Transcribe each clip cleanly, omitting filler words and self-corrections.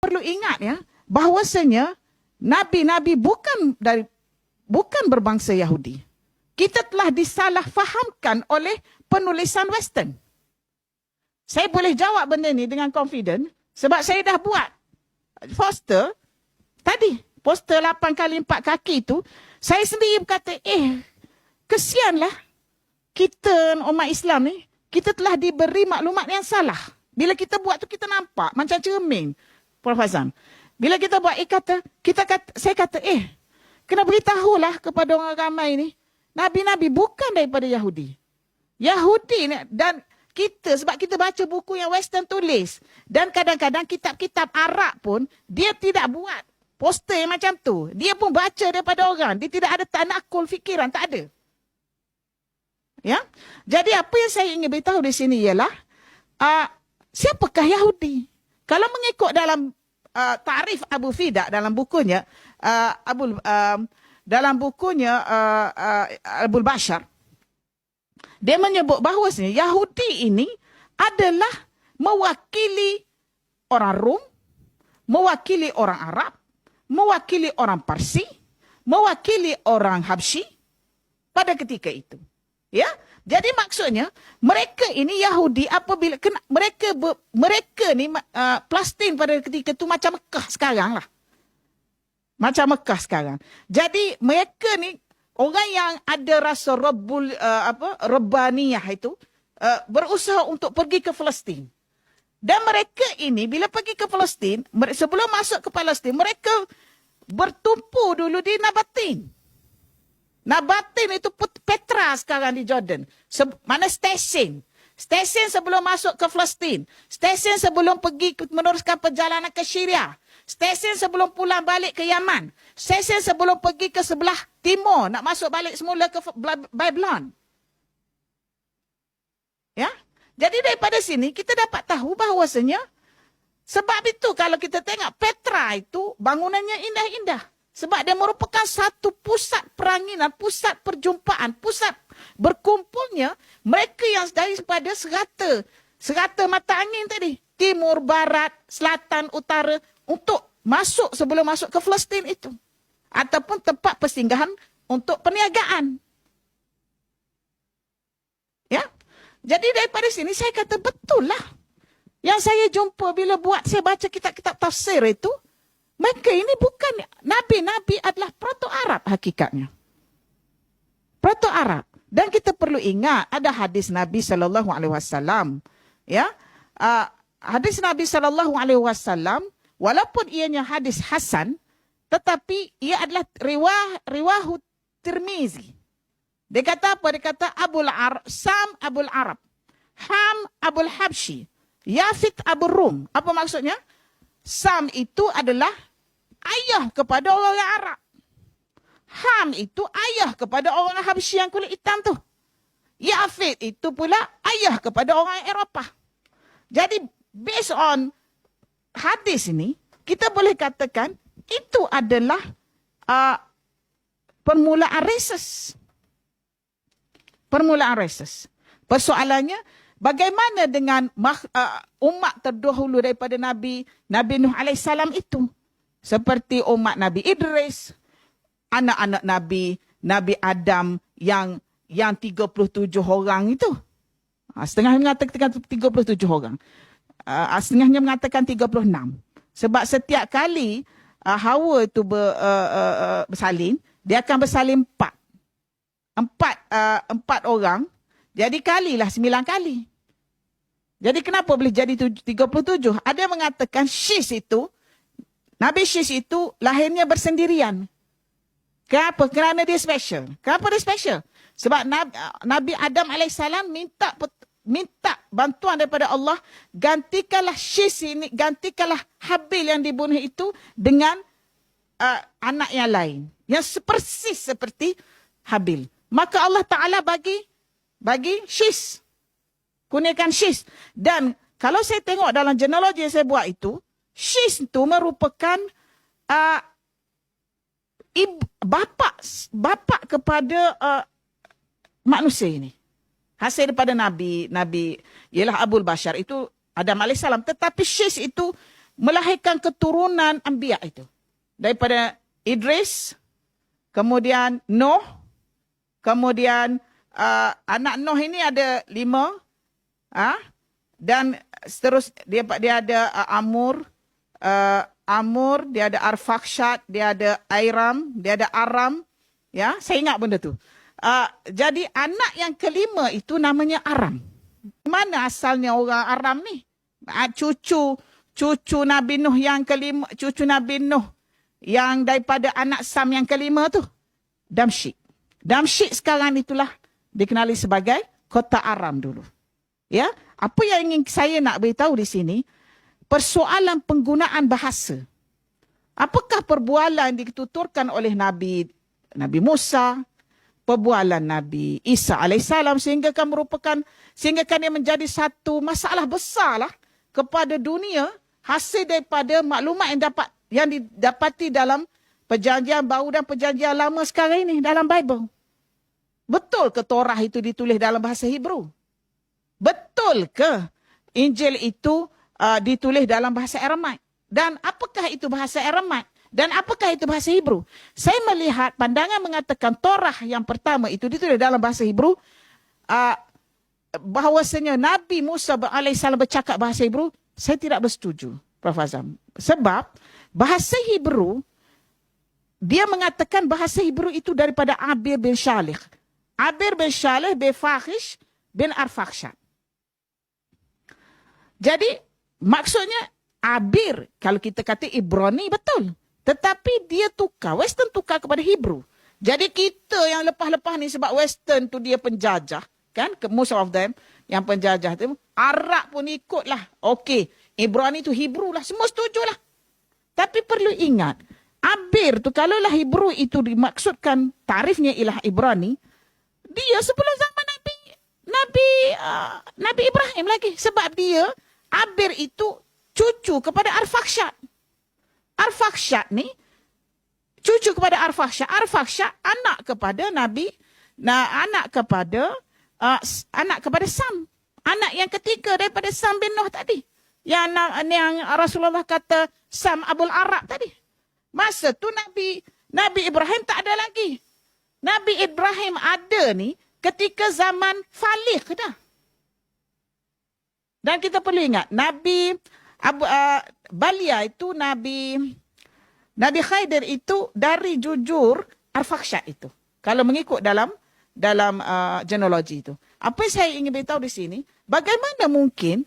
perlu ingat ya, bahwasanya Nabi-Nabi bukan berbangsa Yahudi. Kita telah disalahfahamkan oleh penulisan Western. Saya boleh jawab benda ni dengan confident sebab saya dah buat poster tadi. Poster 8x4 kaki itu, saya sendiri berkata, kesianlah kita umat Islam ni, kita telah diberi maklumat yang salah. Bila kita buat tu kita nampak macam cermin, Prof. Azam. Bila kita buat, saya kata, kena beritahulah kepada orang ramai ni, Nabi-Nabi bukan daripada Yahudi. Yahudi ni, dan kita, sebab kita baca buku yang Western tulis, dan kadang-kadang kitab-kitab Arab pun, dia tidak buat poster yang macam tu. Dia pun baca daripada orang. Dia tidak ada tanakul fikiran, tak ada. Ya? Jadi apa yang saya ingin beritahu di sini ialah, siapakah Yahudi? Kalau mengikut dalam tarif Abu Fida dalam bukunya, Abul Bashar, dia menyebut bahawasanya Yahudi ini adalah mewakili orang Rom, mewakili orang Arab, mewakili orang Parsi, mewakili orang Habsyi pada ketika itu. Ya, jadi maksudnya mereka ini Yahudi apabila mereka ni Palestin pada ketika itu macam Mekah sekarang lah. Macam Mekah sekarang. Jadi mereka ni orang yang ada rasa Rabbaniyah itu berusaha untuk pergi ke Palestin. Dan mereka ini bila pergi ke Palestin, sebelum masuk ke Palestin, mereka bertumpu dulu di Nabatin. Nabatin itu Petra sekarang di Jordan. Mana stesen. Stesen sebelum masuk ke Palestin. Stesen sebelum pergi meneruskan perjalanan ke Syria. Stesen sebelum pulang balik ke Yaman. Stesen sebelum pergi ke sebelah timur. Nak masuk balik semula ke Babylon. Ya? Jadi daripada sini kita dapat tahu bahawasanya sebab itu kalau kita tengok Petra itu bangunannya indah-indah. Sebab dia merupakan satu pusat peranginan, pusat perjumpaan, pusat berkumpulnya mereka yang daripada serata mata angin tadi. Timur, barat, selatan, utara untuk masuk sebelum masuk ke Palestin itu. Ataupun tempat persinggahan untuk perniagaan. Ya? Jadi daripada sini saya kata betul lah. Yang saya jumpa bila saya baca kitab-kitab tafsir itu, mereka ini bukan, Nabi-Nabi adalah proto-Arab hakikatnya. Proto-Arab. Dan kita perlu ingat, ada hadis Nabi SAW. Ya? Hadis Nabi SAW, walaupun ianya hadis Hasan, tetapi ia adalah riwahu Tirmizi. Dia kata apa? Dia kata Sam Abul Arab, Ham Abul Habsyi, Yafit Abul Rum. Apa maksudnya? Sam itu adalah ayah kepada orang Arab. Ham itu ayah kepada orang Habsyi yang kulit hitam tu. Yafit itu pula ayah kepada orang Eropah. Jadi based on hadis ini, kita boleh katakan itu adalah permulaan reses. Permulaan reses. Persoalannya, bagaimana dengan umat terdahulu daripada Nabi Nuh AS itu? Seperti umat Nabi Idris, anak-anak Nabi Adam yang 37 orang itu. Setengahnya mengatakan 37 orang. Setengahnya mengatakan 36. Sebab setiap kali Hawa itu bersalin, dia akan bersalin 4. Empat orang, jadi kalilah 9 kali. Jadi kenapa boleh jadi 37? Ada yang mengatakan Nabi Syis itu lahirnya bersendirian. Kenapa? Kerana dia special. Kenapa dia special? Sebab Nabi Adam AS minta bantuan daripada Allah, gantikanlah Syis ini, gantikanlah Habil yang dibunuh itu dengan anak yang lain. Yang persis seperti Habil. Maka Allah Ta'ala bagi Syis. Kurniakan Syis. Dan kalau saya tengok dalam genealogi yang saya buat itu, Syis itu merupakan bapa kepada manusia ini. Hasil daripada Nabi ialah Abul Bashar itu Adam AS. Tetapi Syis itu melahirkan keturunan Anbiya itu. Daripada Idris, kemudian Nuh, kemudian anak Nuh ini ada 5, dan terus dia ada Amur, dia ada Arfakhshad, dia ada Airam, dia ada Aram. Ya, saya ingat benda tu. Jadi anak yang kelima itu namanya Aram. Mana asalnya orang Aram ni? Cucu Nabi Nuh yang kelima, cucu Nabi Nuh yang daripada anak Sam yang kelima tu, Damsyik. Damsyik sekarang itulah dikenali sebagai kota Aram dulu. Ya, apa yang ingin saya nak beritahu di sini, persoalan penggunaan bahasa. Apakah perbualan dituturkan oleh Nabi Musa, perbualan Nabi Isa alaihissalam sehingga dia menjadi satu masalah besar lah kepada dunia, hasil daripada maklumat yang didapati dalam perjanjian baru dan perjanjian lama sekarang ini dalam Bible. Betul ke Torah itu ditulis dalam bahasa Hebrew? Betul ke Injil itu ditulis dalam bahasa Aramaik? Dan apakah itu bahasa Aramaik? Dan apakah itu bahasa Hebrew? Saya melihat pandangan mengatakan Torah yang pertama itu ditulis dalam bahasa Hebrew, bahawasanya Nabi Musa alaihissalam bercakap bahasa Hebrew, saya tidak bersetuju, Prof. Azam. Sebab bahasa Hebrew, dia mengatakan bahasa Hebrew itu daripada Abir bin Shalih. Abir bin Shalih bin Fakhish bin Arfakhshad. Jadi maksudnya Abir, kalau kita kata Ibrani, betul. Tetapi dia Western tukar kepada Hebrew. Jadi kita yang lepas-lepas ni, sebab Western tu dia penjajah, kan? Most of them yang penjajah tu, Arab pun ikutlah. Okey, Ibrani tu Hebrew lah, semua setuju lah. Tapi perlu ingat, Abir tu kalaulah Hebrew itu dimaksudkan tarifnya ialah Ibrani, dia sebelum zaman Nabi Ibrahim lagi. Sebab dia, Abir itu cucu kepada Arfakhshad. Arfakhshad ni cucu kepada Arfakhshad. Arfakhshad anak kepada anak kepada Sam. Anak yang ketiga daripada Sam bin Nuh tadi. Yang Rasulullah kata Sam Abul Arab tadi. Masa tu Nabi Ibrahim tak ada lagi. Nabi Ibrahim ada ni ketika zaman Falih dah. Dan kita perlu ingat, Balia itu Nabi Khaidir itu dari jujur Arfakhshad itu. Kalau mengikut dalam genealogi itu. Apa yang saya ingin beritahu di sini, bagaimana mungkin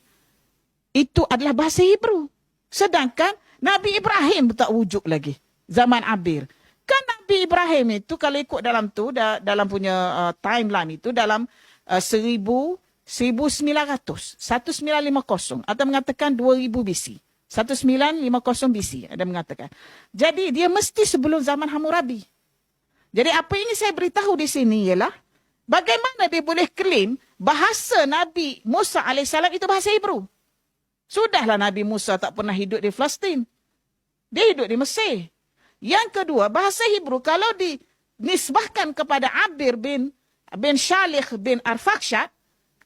itu adalah bahasa Hebrew. Sedangkan Nabi Ibrahim tak wujud lagi zaman Abir. Kan Nabi Ibrahim itu kalau ikut dalam punya timeline itu dalam 1950 atau mengatakan 2000 BC. 1950 BC ada mengatakan. Jadi dia mesti sebelum zaman Hammurabi. Jadi apa ini saya beritahu di sini ialah bagaimana dia boleh claim bahasa Nabi Musa alaihissalam itu bahasa Hebrew. Sudahlah Nabi Musa tak pernah hidup di Palestin. Dia hidup di Mesir. Yang kedua, bahasa Hebrew kalau dinisbahkan kepada Abir bin Shalih bin Arfakhshad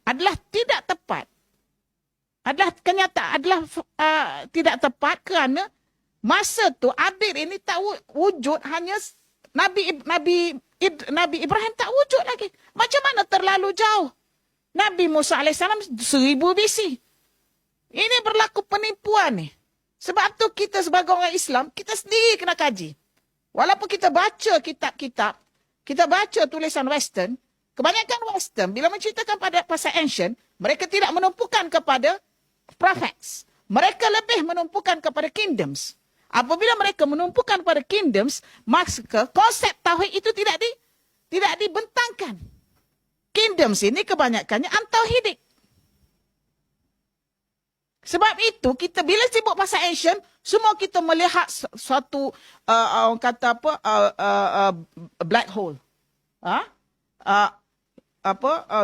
adalah tidak tepat. Adalah tidak tepat kerana masa tu Abir ini tak wujud, hanya Nabi Ibrahim tak wujud lagi. Macam mana terlalu jauh? Nabi Musa alaihissalam 1000 BC. Ini berlaku penipuan ni. Sebab tu kita sebagai orang Islam, kita sendiri kena kaji. Walaupun kita baca kitab-kitab, kita baca tulisan Western, kebanyakan Western, bila menceritakan pasal ancient, mereka tidak menumpukan kepada prophets. Mereka lebih menumpukan kepada kingdoms. Apabila mereka menumpukan pada kingdoms, maka konsep tauhid itu tidak dibentangkan. Kingdoms ini kebanyakannya antauhidik. Sebab itu kita bila sibuk pasal ancient, semua kita melihat suatu orang kata black hole.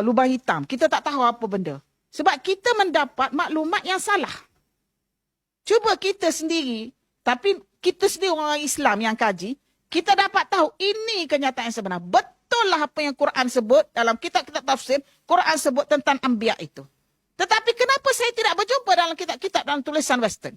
Lubang hitam. Kita tak tahu apa benda. Sebab kita mendapat maklumat yang salah. Cuba kita sendiri, tapi kita sendiri orang Islam yang kaji, kita dapat tahu ini kenyataan yang sebenar. Betul lah apa yang Quran sebut dalam kitab-kitab tafsir, Quran sebut tentang Anbiya itu. Tetapi kenapa saya tidak berjumpa dalam kitab-kitab dalam tulisan Western?